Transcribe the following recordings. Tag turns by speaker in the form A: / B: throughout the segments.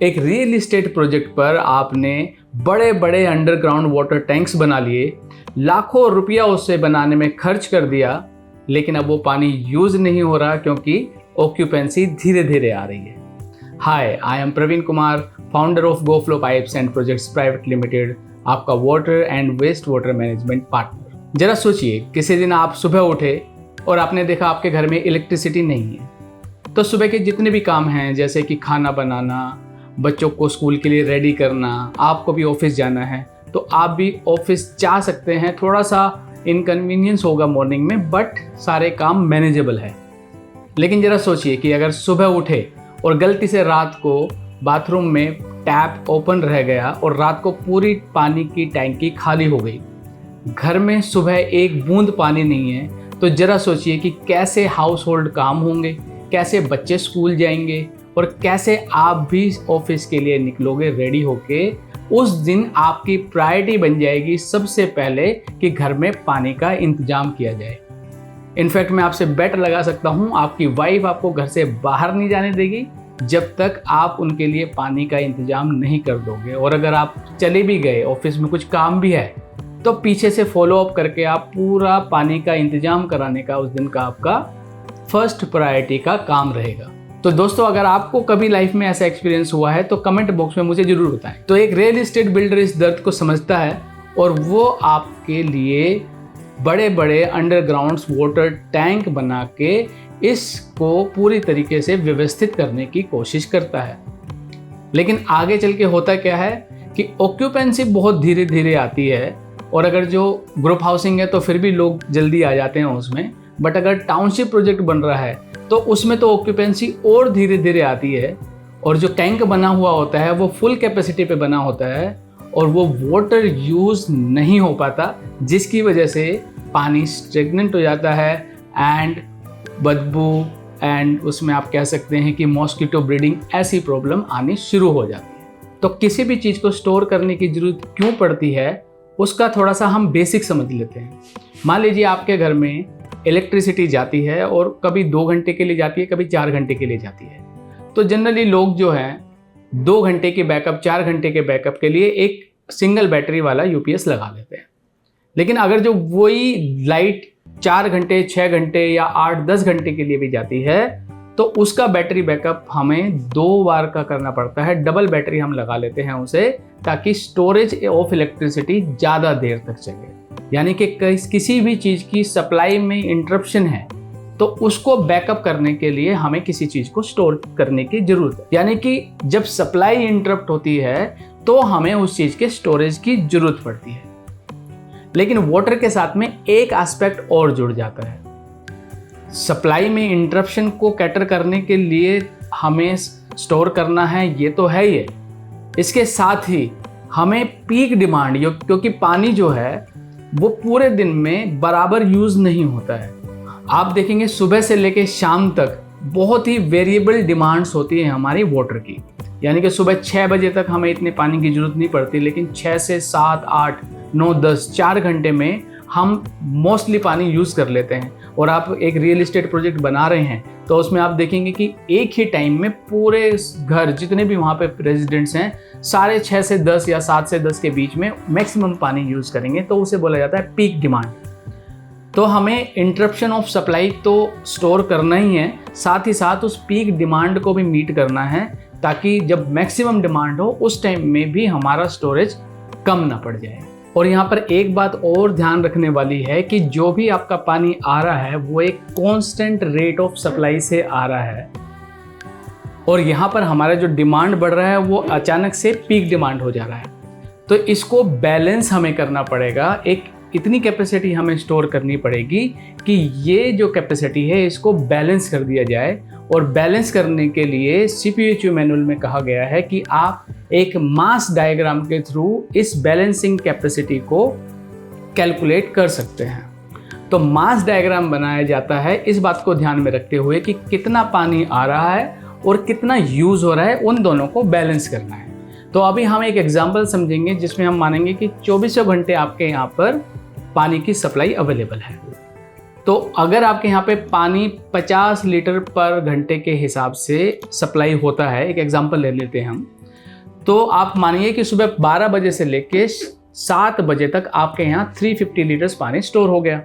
A: एक real estate project पर आपने बड़े बड़े अंडरग्राउंड वाटर टैंक्स बना लिए, लाखों रुपया उससे बनाने में खर्च कर दिया, लेकिन अब वो पानी यूज़ नहीं हो रहा क्योंकि ऑक्यूपेंसी धीरे धीरे आ रही है। Hi, I am Praveen Kumar, founder of Goflo pipes and projects private limited, आपका water and waste water management partner. जरा सोचिए, किसी दिन आप सुबह उठे और आपने देखा आपके घर में इलेक्ट्रिसिटी नहीं है, तो सुबह के जितने भी काम हैं, जैसे कि खाना बनाना, बच्चों को स्कूल के लिए रेडी करना, आपको भी ऑफिस जाना है, तो आप भी ऑफिस जा सकते हैं। थोड़ा सा इनकन्वीनियंस होगा मॉर्निंग में, बट सारे काम मैनेजेबल है। लेकिन ज़रा सोचिए कि अगर सुबह उठे और गलती से रात को बाथरूम में टैप ओपन रह गया और रात को पूरी पानी की टैंकी खाली हो गई, घर में सुबह एक बूंद पानी नहीं है, तो ज़रा सोचिए कि कैसे हाउस होल्ड काम होंगे, कैसे बच्चे स्कूल जाएंगे और कैसे आप भी ऑफिस के लिए निकलोगे रेडी होके। उस दिन आपकी प्रायोरिटी बन जाएगी सबसे पहले कि घर में पानी का इंतजाम किया जाए। इनफैक्ट मैं आपसे बेट लगा सकता हूँ, आपकी वाइफ आपको घर से बाहर नहीं जाने देगी जब तक आप उनके लिए पानी का इंतजाम नहीं कर दोगे। और अगर आप चले भी गए, ऑफिस में कुछ काम भी है, तो पीछे से फॉलो अप करके आप पूरा पानी का इंतजाम कराने का उस दिन का आपका फर्स्ट प्रायोरिटी का काम रहेगा। तो दोस्तों, अगर आपको कभी लाइफ में ऐसा एक्सपीरियंस हुआ है तो कमेंट बॉक्स में मुझे जरूर बताएं। तो एक रियल एस्टेट बिल्डर इस दर्द को समझता है और वो आपके लिए बड़े बड़े अंडरग्राउंड वाटर टैंक बना के इसको पूरी तरीके से व्यवस्थित करने की कोशिश करता है। लेकिन आगे चल के होता क्या है कि ऑक्यूपेंसी बहुत धीरे धीरे आती है, और अगर जो ग्रुप हाउसिंग है तो फिर भी लोग जल्दी आ जाते हैं उसमें, बट अगर टाउनशिप प्रोजेक्ट बन रहा है तो उसमें तो ऑक्यूपेंसी और धीरे धीरे आती है, और जो टैंक बना हुआ होता है वो फुल कैपेसिटी पे बना होता है और वो वाटर यूज़ नहीं हो पाता, जिसकी वजह से पानी स्टेगनेंट हो जाता है एंड बदबू एंड उसमें आप कह सकते हैं कि मॉस्किटो ब्रीडिंग ऐसी प्रॉब्लम आनी शुरू हो जाती है। तो किसी भी चीज़ को स्टोर करने की ज़रूरत क्यों पड़ती है उसका थोड़ा सा हम बेसिक समझ लेते हैं। मान लीजिए आपके घर में इलेक्ट्रिसिटी जाती है और कभी 2 घंटे के लिए जाती है, कभी 4 घंटे के लिए जाती है, तो जनरली लोग जो हैं 2 घंटे की बैकअप, 4 घंटे के बैकअप के लिए एक सिंगल बैटरी वाला यूपीएस लगा लेते हैं। लेकिन अगर जो वही लाइट 4 घंटे, 6 घंटे या 8-10 घंटे के लिए भी जाती है तो उसका बैटरी बैकअप हमें 2 बार का करना पड़ता है। डबल बैटरी हम लगा लेते हैं उसे, ताकि स्टोरेज ऑफ इलेक्ट्रिसिटी ज़्यादा देर तक चले। यानी कि किसी भी चीज़ की सप्लाई में इंटरप्शन है तो उसको बैकअप करने के लिए हमें किसी चीज़ को स्टोर करने की ज़रूरत है। यानी कि जब सप्लाई इंटरप्ट होती है तो हमें उस चीज़ के स्टोरेज की ज़रूरत पड़ती है। लेकिन वाटर के साथ में एक एस्पेक्ट और जुड़ जाता है। सप्लाई में इंटरप्शन को कैटर करने के लिए हमें स्टोर करना है, ये तो है ही है। इसके साथ ही हमें पीक डिमांड, क्योंकि पानी जो है वो पूरे दिन में बराबर यूज़ नहीं होता है। आप देखेंगे सुबह से लेके शाम तक बहुत ही वेरिएबल डिमांड्स होती है हमारी वाटर की। यानी कि सुबह 6 बजे तक हमें इतने पानी की ज़रूरत नहीं पड़ती, लेकिन 6 से 7, 8, 9, 10, 4 घंटे में हम मोस्टली पानी यूज़ कर लेते हैं। और आप एक रियल इस्टेट प्रोजेक्ट बना रहे हैं तो उसमें आप देखेंगे कि एक ही टाइम में पूरे घर, जितने भी वहाँ पे रेजिडेंट्स हैं, सारे 6 से 10 या 7 से 10 के बीच में मैक्सिमम पानी यूज़ करेंगे, तो उसे बोला जाता है पीक डिमांड। तो हमें इंटरप्शन ऑफ सप्लाई तो स्टोर करना ही है, साथ ही साथ उस पीक डिमांड को भी मीट करना है, ताकि जब मैक्सिमम डिमांड हो उस टाइम में भी हमारा स्टोरेज कम ना पड़ जाए। और यहाँ पर एक बात और ध्यान रखने वाली है कि जो भी आपका पानी आ रहा है वो एक कांस्टेंट रेट ऑफ सप्लाई से आ रहा है, और यहाँ पर हमारा जो डिमांड बढ़ रहा है वो अचानक से पीक डिमांड हो जा रहा है। तो इसको बैलेंस हमें करना पड़ेगा। एक इतनी कैपेसिटी हमें स्टोर करनी पड़ेगी कि ये जो कैपेसिटी है इसको बैलेंस कर दिया जाए। और बैलेंस करने के लिए CPHU मैनुअल में कहा गया है कि आप एक मास डायग्राम के थ्रू इस बैलेंसिंग कैपेसिटी को कैलकुलेट कर सकते हैं। तो मास डायग्राम बनाया जाता है इस बात को ध्यान में रखते हुए कि कितना पानी आ रहा है और कितना यूज़ हो रहा है, उन दोनों को बैलेंस करना है। तो अभी हम एक एग्जाम्पल समझेंगे जिसमें हम मानेंगे कि 24 घंटे आपके यहाँ पर पानी की सप्लाई अवेलेबल है। तो अगर आपके यहाँ पे पानी 50 लीटर पर घंटे के हिसाब से सप्लाई होता है, एक एग्जांपल ले लेते हैं हम, तो आप मानिए कि सुबह 12 बजे से लेके 7 बजे तक आपके यहाँ 350 लीटर्स पानी स्टोर हो गया।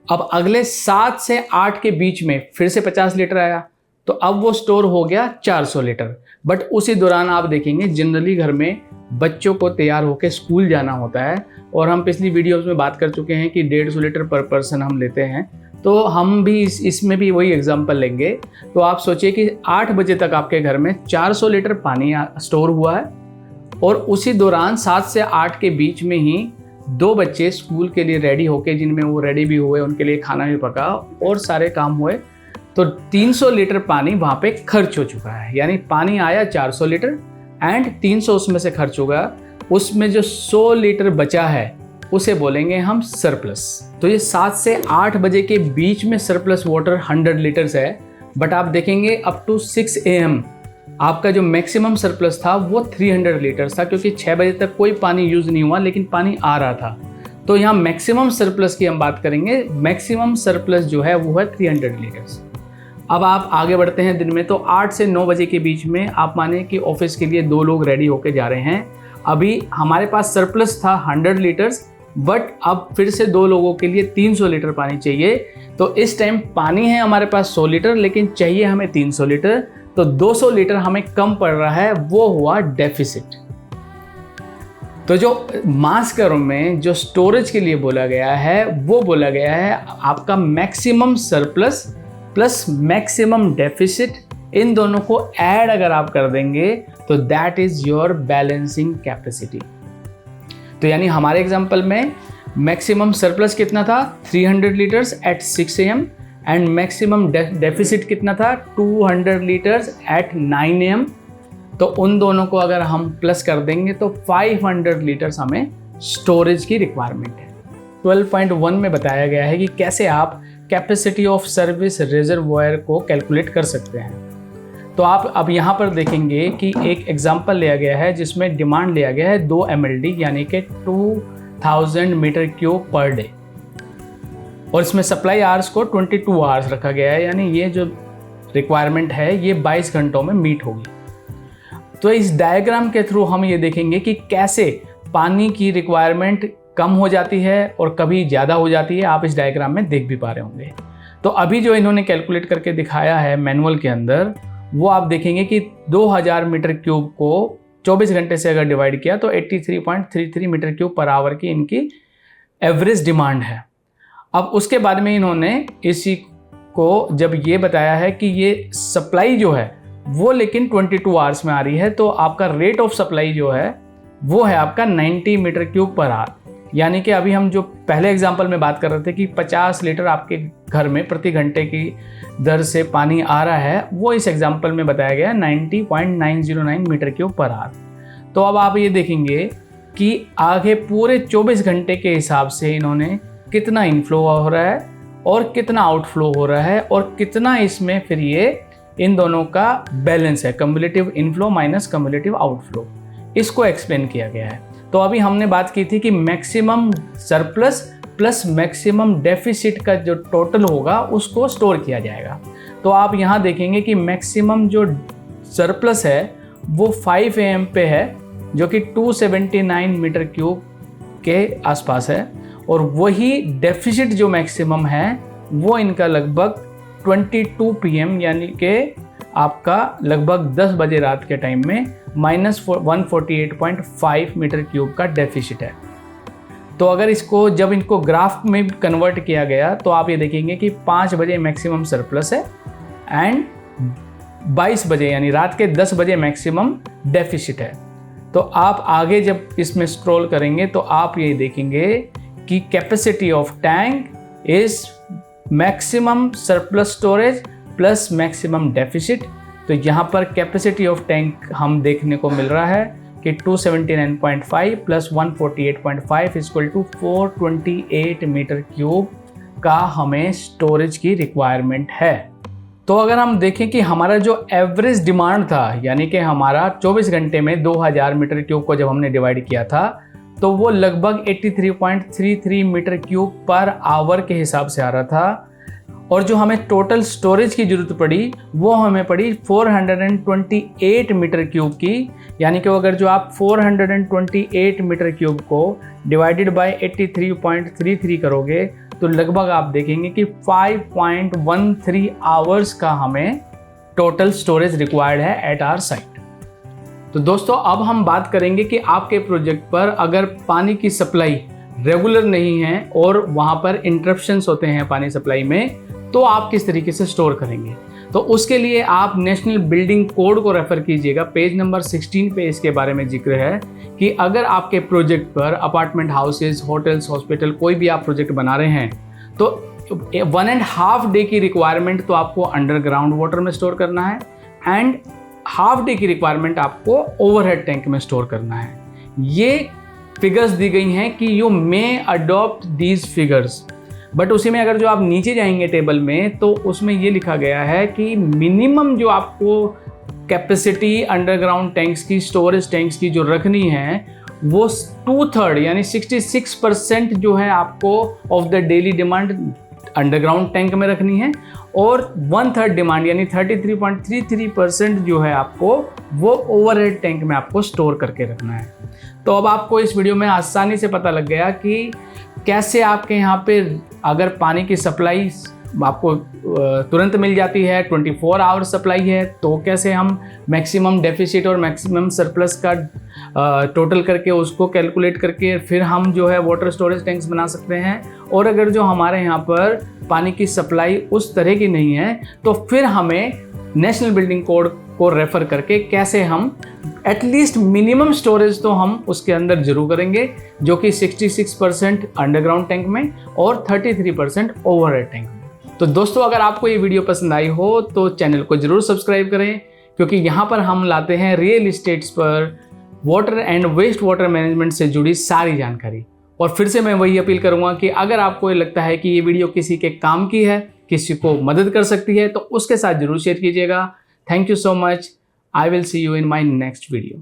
A: अब अगले 7 से 8 के बीच में फिर से 50 लीटर आया, तो अब वो स्टोर हो गया 400 लीटर। बट उसी दौरान आप देखेंगे जनरली घर में बच्चों को तैयार होकर स्कूल जाना होता है, और हम पिछली वीडियोस में बात कर चुके हैं कि 150 लीटर पर पर्सन हम लेते हैं, तो हम भी इसमें भी वही एग्जांपल लेंगे। तो आप सोचिए कि 8 बजे तक आपके घर में 400 लीटर पानी स्टोर हुआ है, और उसी दौरान 7 से 8 के बीच में ही 2 बच्चे स्कूल के लिए रेडी होके, जिनमें वो रेडी भी हुए, उनके लिए खाना भी पका और सारे काम हुए, तो 300 लीटर पानी वहाँ पे खर्च हो चुका है। यानी पानी आया 400 लीटर एंड 300 उसमें से खर्च होगा। उसमें जो 100 लीटर बचा है उसे बोलेंगे हम सरप्लस। तो ये 7 से 8 बजे के बीच में सरप्लस वाटर 100 लीटर्स है। बट आप देखेंगे अप टू 6 AM आपका जो मैक्सिमम सरप्लस था वो 300 लीटर्स था, क्योंकि 6 बजे तक कोई पानी यूज़ नहीं हुआ लेकिन पानी आ रहा था। तो यहाँ मैक्सिमम सरप्लस की हम बात करेंगे। मैक्सिमम सरप्लस जो है वो है 300 लीटर्स। अब आप आगे बढ़ते हैं दिन में, तो 8 से 9 बजे के बीच में आप माने कि ऑफिस के लिए 2 लोग रेडी होके जा रहे हैं। अभी हमारे पास सरप्लस था 100 लीटर्स, बट अब फिर से 2 लोगों के लिए 300 लीटर पानी चाहिए। तो इस टाइम पानी है हमारे पास 100 लीटर, लेकिन चाहिए हमें 300 लीटर, तो 200 लीटर हमें कम पड़ रहा है, वो हुआ डेफिसिट। तो जो मास कर्व में जो स्टोरेज के लिए बोला गया है वो बोला गया है आपका maximum surplus plus maximum deficit, इन दोनों को ऐड अगर आप कर देंगे तो that is your balancing capacity. तो यानी हमारे एग्जांपल में मैक्सिमम सरप्लस कितना था 300 liters at 6 AM and maximum deficit कितना था 200 लीटर्स एट 9 AM। तो उन दोनों को अगर हम प्लस कर देंगे तो 500 लीटर्स हमें स्टोरेज की रिक्वायरमेंट है। 12.1 में बताया गया है कि कैसे आप कैपेसिटी ऑफ सर्विस रिजर्वॉयर को कैलकुलेट कर सकते हैं। तो आप अब यहाँ पर देखेंगे कि एक एग्जांपल लिया गया है जिसमें डिमांड लिया गया है 2 MLD यानी कि 2000 मीटर क्यूब पर डे, और इसमें सप्लाई आवर्स को 22 आवर्स रखा गया है, यानी ये जो रिक्वायरमेंट है ये 22 घंटों में मीट होगी। तो इस डायग्राम के थ्रू हम ये देखेंगे कि कैसे पानी की रिक्वायरमेंट कम हो जाती है और कभी ज़्यादा हो जाती है। आप इस डायग्राम में देख भी पा रहे होंगे। तो अभी जो इन्होंने कैलकुलेट करके दिखाया है मैनुअल के अंदर, वो आप देखेंगे कि 2000 मीटर क्यूब को 24 घंटे से अगर डिवाइड किया तो 83.33 मीटर क्यूब पर आवर की इनकी एवरेज डिमांड है। अब उसके बाद में इन्होंने इसी को जब ये बताया है कि ये सप्लाई जो है वो लेकिन 22 आवर्स में आ रही है, तो आपका रेट ऑफ सप्लाई जो है वो है आपका 90 मीटर क्यूब पर आवर। यानी कि अभी हम जो पहले एग्जांपल में बात कर रहे थे कि 50 लीटर आपके घर में प्रति घंटे की दर से पानी आ रहा है, वो इस एग्जांपल में बताया गया 90.909 मीटर क्यूब पर आवर। तो अब आप ये देखेंगे कि आगे पूरे 24 घंटे के हिसाब से इन्होंने कितना इनफ्लो हो रहा है और कितना आउटफ्लो हो रहा है, और कितना इसमें फिर ये इन दोनों का बैलेंस है, cumulative inflow minus cumulative outflow, इसको एक्सप्लेन किया गया है। तो अभी हमने बात की थी कि maximum surplus plus maximum deficit का जो टोटल होगा उसको स्टोर किया जाएगा। तो आप यहाँ देखेंगे कि मैक्सिमम जो सरप्लस है वो 5 AM पे है, जो कि 279 मीटर क्यूब के आसपास है, और वही डेफिसिट जो मैक्सिमम है वो इनका लगभग 22 PM यानी कि आपका लगभग 10 बजे रात के टाइम में -148.5 मीटर क्यूब का डेफिसिट है। तो अगर इसको जब इनको ग्राफ में कन्वर्ट किया गया तो आप ये देखेंगे कि 5 बजे मैक्सिमम सरप्लस है एंड 22 बजे यानी रात के 10 बजे मैक्सिमम डेफिसिट है। तो आप आगे जब इसमें स्क्रॉल करेंगे तो आप ये देखेंगे कि capacity of tank is maximum surplus storage plus maximum deficit. तो यहाँ पर कैपेसिटी ऑफ टैंक हम देखने को मिल रहा है कि 279.5 plus 148.5 equal to 428 meter cube का हमें स्टोरेज की रिक्वायरमेंट है। तो अगर हम देखें कि हमारा जो एवरेज डिमांड था, यानी कि हमारा 24 घंटे में 2000 मीटर क्यूब को जब हमने डिवाइड किया था, तो वो लगभग 83.33 मीटर क्यूब पर आवर के हिसाब से आ रहा था। और जो हमें टोटल स्टोरेज की ज़रूरत पड़ी वो हमें पड़ी 428 मीटर क्यूब की, यानी कि अगर जो आप 428 मीटर क्यूब को डिवाइडेड बाय 83.33 करोगे तो लगभग आप देखेंगे कि 5.13 आवर्स का हमें टोटल स्टोरेज रिक्वायर्ड है एट आवर साइट। तो दोस्तों अब हम बात करेंगे कि आपके प्रोजेक्ट पर अगर पानी की सप्लाई रेगुलर नहीं है और वहाँ पर इंटरप्शंस होते हैं पानी सप्लाई में, तो आप किस तरीके से स्टोर करेंगे। तो उसके लिए आप नेशनल बिल्डिंग कोड को रेफर कीजिएगा। पेज नंबर 16 पे इसके बारे में जिक्र है कि अगर आपके प्रोजेक्ट पर अपार्टमेंट हाउसेज, होटल्स, हॉस्पिटल कोई भी आप प्रोजेक्ट बना रहे हैं तो 1.5 डे की रिक्वायरमेंट तो आपको अंडरग्राउंड वाटर में स्टोर करना है एंड हाफ डे की रिक्वायरमेंट आपको ओवरहेड टैंक में स्टोर करना है। ये फिगर्स दी गई हैं कि you may adopt these figures, but उसी में अगर जो आप नीचे जाएंगे टेबल में तो उसमें ये लिखा गया है कि मिनिमम जो आपको कैपेसिटी अंडरग्राउंड टैंक्स की, स्टोरेज टैंक्स की जो रखनी है वो 2/3 यानी 66% जो है आपको of the daily demand underground tank में रखनी है और 1/3 डिमांड यानी 33.33% जो है आपको वो ओवरहेड टैंक में आपको स्टोर करके रखना है। तो अब आपको इस वीडियो में आसानी से पता लग गया कि कैसे आपके यहाँ पे अगर पानी की सप्लाई आपको तुरंत मिल जाती है, 24 आवर सप्लाई है, तो कैसे हम मैक्सिमम डेफिसिट और मैक्सिमम सरप्लस का टोटल करके उसको कैलकुलेट करके फिर हम जो है वाटर स्टोरेज टैंक्स बना सकते हैं। और अगर जो हमारे यहाँ पर पानी की सप्लाई उस तरह की नहीं है तो फिर हमें नेशनल बिल्डिंग कोड को रेफर करके कैसे हम एटलीस्ट मिनिमम स्टोरेज तो हम उसके अंदर जरूर करेंगे, जो कि 66% अंडरग्राउंड टैंक में और 33% ओवरहेड टैंक में। तो दोस्तों अगर आपको ये वीडियो पसंद आई हो तो चैनल को जरूर सब्सक्राइब करें, क्योंकि यहाँ पर हम लाते हैं रियल इस्टेट्स पर water and waste water management से जुड़ी सारी जानकारी। और फिर से मैं वही अपील करूँगा कि अगर आपको ये लगता है कि ये वीडियो किसी के काम की है, किसी को मदद कर सकती है, तो उसके साथ जरूर शेयर कीजिएगा। Thank you so much. I will see you in my next video.